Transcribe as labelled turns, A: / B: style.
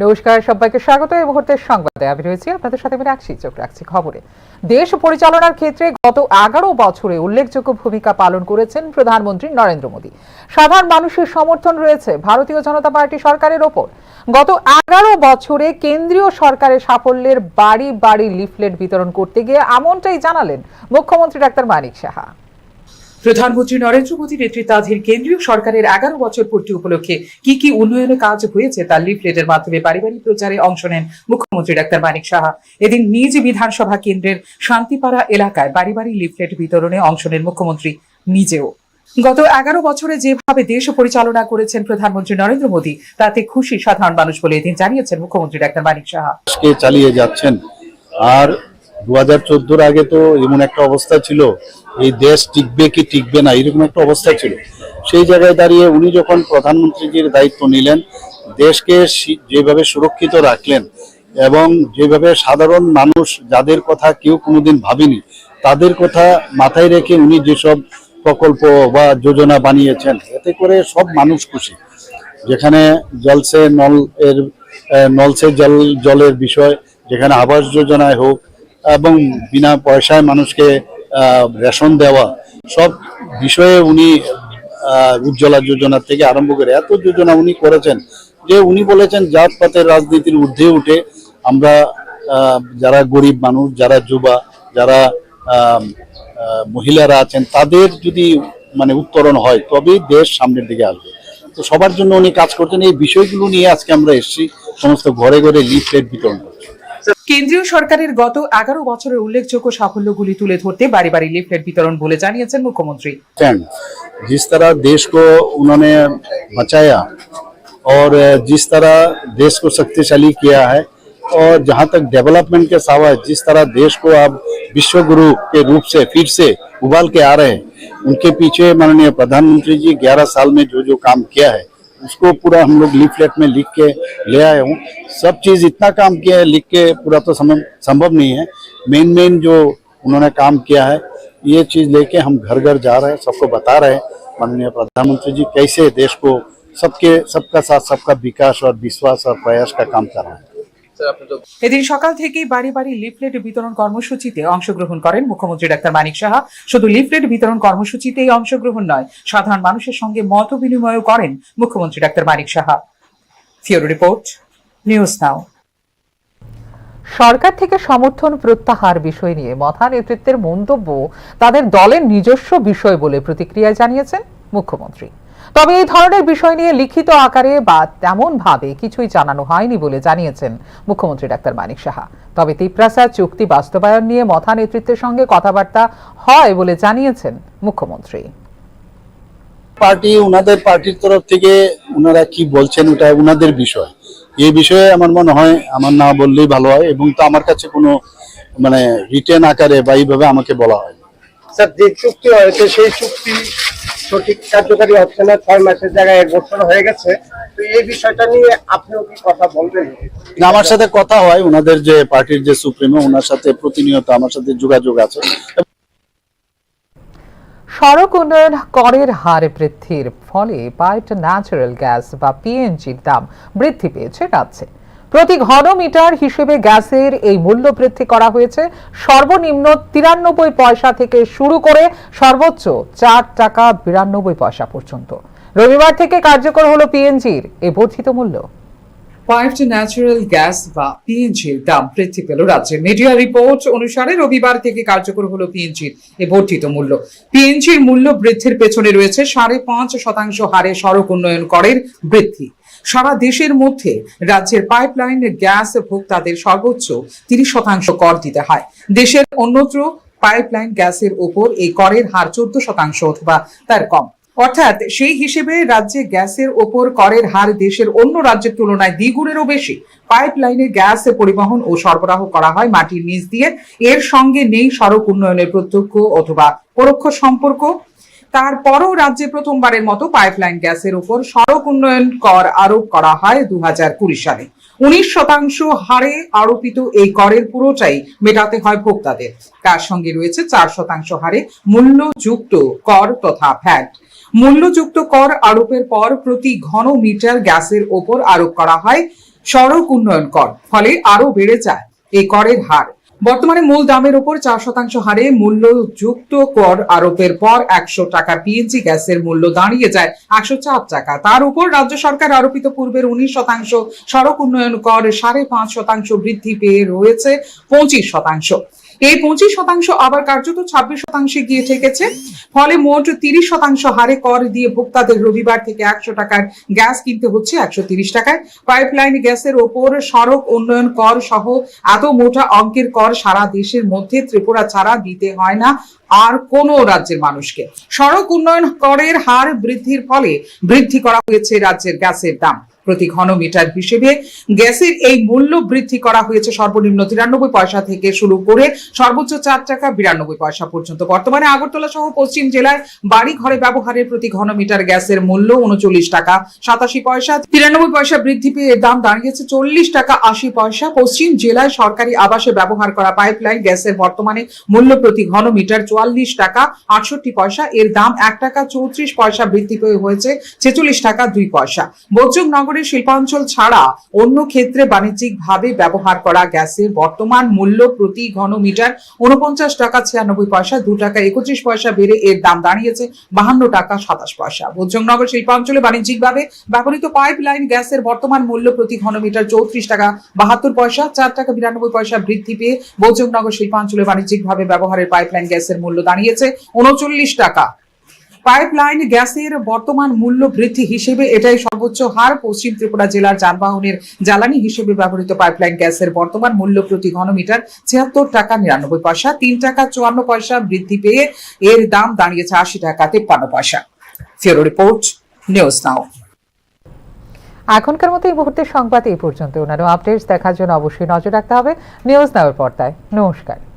A: নমস্কার, সবাইকে স্বাগত। এই মুহূর্তের সংবাদে আমি রয়েছি আপনাদের সাথে। চোখ রাখছি খবরে। দেশ পরিচালনার ক্ষেত্রে গত 11 বছরে উল্লেখযোগ্য ভূমিকা পালন করেছেন প্রধানমন্ত্রী নরেন্দ্র মোদী। সাধারণ মানুষের সমর্থন রয়েছে ভারতীয় জনতা পার্টি সরকারের ওপর। গত 11 বছরে কেন্দ্রীয় সরকারের সাফল্যের বাড়ি বাড়ি লিফলেট বিতরণ করতে গিয়ে এমনটাই জানালেন মুখ্যমন্ত্রী ডাক্তার মানিক সাহা। প্রধানমন্ত্রী নরেন্দ্র মোদী নেতৃত্বাধীন কেন্দ্রীয় সরকারের 11 বছর পূর্তি উপলক্ষে কি কি উন্নয়নের কাজ হয়েছে তার লিফলেটের মাধ্যমে বাড়ি বাড়ি প্রচারে অংশ নেন মুখ্যমন্ত্রী ডাক্তার মানিক সাহা। এদিন নিজ বিধানসভা কেন্দ্রের শান্তিপাড়া এলাকায় বাড়ি বাড়ি লিফলেট বিতরণে অংশ নেন মুখ্যমন্ত্রী নিজেও। গত 11 বছরে যেভাবে দেশ পরিচালনা করেছেন প্রধানমন্ত্রী নরেন্দ্র মোদী, তাতে খুশি সাধারণ মানুষ বলে এদিন জানিয়েছেন মুখ্যমন্ত্রী ডাক্তার মানিক সাহা।
B: চালিয়ে যাচ্ছেন। আর 2014 আগে তো এমন একটা অবস্থা ছিল, এই দেশ টিকবে কি টিকবে না এরকম একটা অবস্থা ছিল। সেই জায়গায় দাঁড়িয়ে উনি যখন প্রধানমন্ত্রীর দায়িত্ব নিলেন, দেশকে যেভাবে সুরক্ষিত রাখলেন এবং যেভাবে সাধারণ মানুষ যাদের কথা কেউ কোনোদিন ভাবেনি তাদের কথা মাথায় রেখে উনি যেসব প্রকল্প বা যোজনা বানিয়েছেন, এতে করে সব মানুষ খুশি। যেখানে নলসে জলের বিষয়, যেখানে আবাস যোজনায় হোক এবং বিনা পয়সায় মানুষকে রেশন দেওয়া, সব বিষয়ে উনি উজ্জ্বলা যোজনা থেকে আরম্ভ করে এত যোজনা উনি করেছেন যে উনি বলেছেন জাতপাতের রাজনীতির ঊর্ধ্বে উঠে আমরা যারা গরিব মানুষ, যারা যুবা, যারা মহিলারা আছেন তাদের যদি উত্তরণ হয় তবেই দেশ সামনের দিকে আসবে। তো সবার জন্য উনি কাজ করছেন। এই বিষয়গুলো নিয়ে আজকে আমরা এসেছি, সমস্ত ঘরে ঘরে লিফলেট বিতরণ করছি।
A: কেন্দ্রীয় সরকারের গত 11 বছরের উল্লেখযোগ্য সাফল্যগুলি তুলে ধরতে বাড়ি বাড়ি লিফলেট বিতরণ বলে জানিয়েছেন মুখ্যমন্ত্রী।
B: जिस तरह देश को उन्होंने बचाया और जिस तरह देश को शक्तिशाली किया है और जहां तक डेवलपमेंट के साथ जिस तरह देश को अब विश्व गुरु के रूप से फिर से उबाल के आ रहे हैं, उनके पीछे माननीय प्रधानमंत्री जी 11 साल में जो जो काम किया है उसको पूरा हम लोग लिफलेट में लिख के ले आए हूँ। सब चीज इतना काम किया है, लिख के पूरा तो संभव नहीं है। मेन जो उन्होंने काम किया है ये चीज लेके हम घर घर जा रहे हैं, सबको बता रहे हैं माननीय प्रधानमंत्री जी कैसे देश को सबका साथ सबका विकास और विश्वास और प्रयास का काम कर रहे हैं।
A: এদিন সকাল থেকেই বাড়ি বাড়ি লিফলেট বিতরণ কর্মসূচিতে অংশগ্রহণ করেন মুখ্যমন্ত্রী ডাক্তার মানিক সাহা। শুধু লিফলেট বিতরণ কর্মসূচিতেই অংশগ্রহণ নয়, সাধারণ মানুষের সঙ্গে মত বিনিময় করেন মুখ্যমন্ত্রী ডাক্তার মানিক সাহা। ফিউরো রিপোর্ট, নিউজ নাও। সরকার থেকে সমর্থন প্রত্যাহার বিষয় নিয়ে মথা নেতৃত্বের মন্তব্য তাদের দলের নিজস্ব বিষয় বলে প্রতিক্রিয়া জানিয়েছেন মুখ্যমন্ত্রী। তবে এই ধরনের বিষয় নিয়ে লিখিত আকারে বা তেমন ভাবে কিছুই জানানো হয়নি বলে জানিয়েছেন মুখ্যমন্ত্রী ডাক্তার মানিক সাহা। তবে তিপ্রাসা চুক্তি বাস্তবায়ন নিয়ে মথা নেতৃত্বের সঙ্গে কথাবার্তা হয় বলে জানিয়েছেন মুখ্যমন্ত্রী।
B: ওনাদের পার্টির তরফ থেকে ওনারা কি বলছেন ওটা ওনাদের বিষয়। এই বিষয়ে আমার মনে হয় আমার না বললেই ভালো হয়, এবং তো আমার কাছে কোনো রিটেন আকারে বা এইভাবে আমাকে বলা হয়।
C: স্যার, যে চুক্তি হয়েছে সেই চুক্তি সঠিক কার্যকারী হচ্ছে না, 6 মাসের জায়গায় 1 বছর হয়ে গেছে। তো এই বিষয়টা নিয়ে আপনিও কি কথা বলবেন?
B: আমার সাথে কথা হয়, ওনাদের যে পার্টির যে সুপ্রিমো ওনার সাথে প্রতিনিয়ত আমার সাথে যোগাযোগ আছে।
A: সড়ক উন্নয়ন করের হার বৃদ্ধির ফলে পাইপড ন্যাচারাল গ্যাস বা পিএনজির দাম বৃদ্ধি পেয়েছে রাজ্যে। প্রতি ঘন মিটার হিসেবে গ্যাসের এই মূল্য বৃদ্ধি করা হয়েছে সর্বনিম্ন 93 পয়সা থেকে শুরু করে সর্বোচ্চ 4 টাকা 92 পয়সা পর্যন্ত। রবিবার থেকে কার্যকর হলো পিএনজির এই বর্ধিত মূল্য। পাইপড ন্যাচারাল গ্যাস বা পিএনজির দাম বৃদ্ধি পেল রাজ্যে। মিডিয়া রিপোর্ট অনুসারে রবিবার থেকে কার্যকর হলো পিএনজির এই বর্ধিত মূল্য। পিএনজির মূল্য বৃদ্ধির পেছনে রয়েছে 5.5% হারে সড়ক উন্নয়ন করের বৃদ্ধি। সারা দেশের মধ্যে রাজ্যের পাইপলাইন গ্যাস ভোক্তাদের সর্বোচ্চ 30% কর দিতে হয়। দেশের অন্যত্র পাইপলাইন গ্যাসের উপর এই করের হার 14% অথবা তার কম। অর্থাৎ সেই হিসেবে রাজ্যে গ্যাসের ওপর করের হার দেশের অন্য রাজ্যের তুলনায় দ্বিগুণেরও বেশি। পাইপলাইনে গ্যাস পরিবহন ও সরবরাহ করা হয় মাটির নিচ দিয়ে। এর সঙ্গে নেই সড়ক উন্নয়নের প্রত্যক্ষ অথবা পরোক্ষ সম্পর্ক। তারপরও রাজ্যে প্রথমবারের মতো পাইপলাইন গ্যাসের উপর সড়ক উন্নয়ন কর আরোপ করা হয় 2020 সালে। 19% হারে আরোপিত এই করের পুরোটাই মেটাতে হয় ভোক্তাদের। তার সঙ্গে রয়েছে 4% হারে মূল্যযুক্ত কর তথা ভ্যাট। মূল্যযুক্ত কর আরোপের পর প্রতি ঘন মিটার গ্যাসের ওপর আরোপ করা হয় সড়ক উন্নয়ন কর, ফলে আরো বেড়ে যায় এই করের হার। বর্তমানে মূল দামের উপর 4% হারে মূল্য যুক্ত কর আরোপের পর 100 টাকা পিএনজি গ্যাসের মূল্য দাঁড়িয়ে যায় 104 টাকা। তার উপর রাজ্য সরকার আরোপিত পূর্বের 19%, সড়ক উন্নয়ন কর 5.5% বৃদ্ধি পেয়ে রয়েছে 25%। এই 25% আবার কার্যত 26% গিয়ে ঠেকেছে। ফলে মোট 30% হারে কর দিয়ে ভোক্তাদের রবিবার থেকে 100 টাকার গ্যাস কিনতে হচ্ছে 130 টাকায়। পাইপলাইন গ্যাসের ওপর সড়ক উন্নয়ন কর সহ এত মোটা অঙ্কের কর সারা দেশের মধ্যে ত্রিপুরা ছাড়া দিতে হয় না আর কোনো রাজ্যের মানুষকে। সড়ক উন্নয়ন করের হার বৃদ্ধির ফলে বৃদ্ধি করা হয়েছে রাজ্যের গ্যাসের দাম। প্রতি ঘনমিটার হিসেবে গ্যাসের এই মূল্য বৃদ্ধি করা হয়েছে সর্বনিম্ন 93 পয়সা থেকে শুরু করে সর্বোচ্চ 4 টাকা 92 পয়সা পর্যন্ত। বর্তমানে আগরতলা সহ পশ্চিম জেলায় বাড়ি ঘরে ব্যবহারের প্রতি ঘনমিটার গ্যাসের মূল্য 39 টাকা 87 পয়সা। 93 পয়সা বৃদ্ধি পেয়ে এর দাম দাঁড়িয়েছে 40 টাকা 80 পয়সা। পশ্চিম জেলায় সরকারি আবাসে ব্যবহার করা পাইপলাইন গ্যাসের বর্তমানে মূল্য প্রতি ঘনমিটার 44 টাকা 68 পয়সা। এর দাম 1 টাকা 34 পয়সা বৃদ্ধি পেয়ে হয়েছে 46 টাকা 2 পয়সা। বজ্রনগরের শিল্পাঞ্চল ছাড়া অন্য ক্ষেত্রে বাণিজ্যিকভাবে ব্যবহার করা গ্যাসের বর্তমান মূল্য প্রতি ঘনমিটার 49 টাকা 96 পয়সা, 2 টাকা 31 পয়সা বেড়ে এর দাম দাঁড়িয়েছে 52 টাকা 27 পয়সা। বজ্রনগর শিল্পাঞ্চলে বাণিজ্যিকভাবে ব্যবহৃত পাইপলাইন গ্যাসের বর্তমান মূল্য প্রতি ঘনমিটার 34 টাকা 72 পয়সা, 4 টাকা 92 পয়সা বৃদ্ধি পেয়ে বজ্রনগর শিল্পাঞ্চলে বাণিজ্যিকভাবে ব্যবহারের পাইপলাইন গ্যাসের মূল্য দাঁড়িয়েছে 39 টাকা। পাইপলাইন গ্যাসের বর্তমান মূল্য বৃদ্ধি হিসেবে এটাই সর্বোচ্চ হার। পশ্চিম ত্রিপুরা জেলার যানবাহনের জ্বালানি হিসেবে ব্যবহৃত পাইপলাইন গ্যাসের বর্তমান মূল্য প্রতি ঘনমিটার 76 টাকা 99 পয়সা, 3 টাকা 54 পয়সা বৃদ্ধি পেয়ে এর দাম দাঁড়িয়েছে 80 টাকা 53 পয়সা। ফিউরো রিপোর্ট, নিউজ নাও। এখনকার মতো এই মুহূর্তের সংবাদ এই পর্যন্ত। অন্যান্য আপডেটস দেখার জন্য অবশ্যই নজর রাখতে হবে নিউজ নাওয়ের পর্দায়। নমস্কার।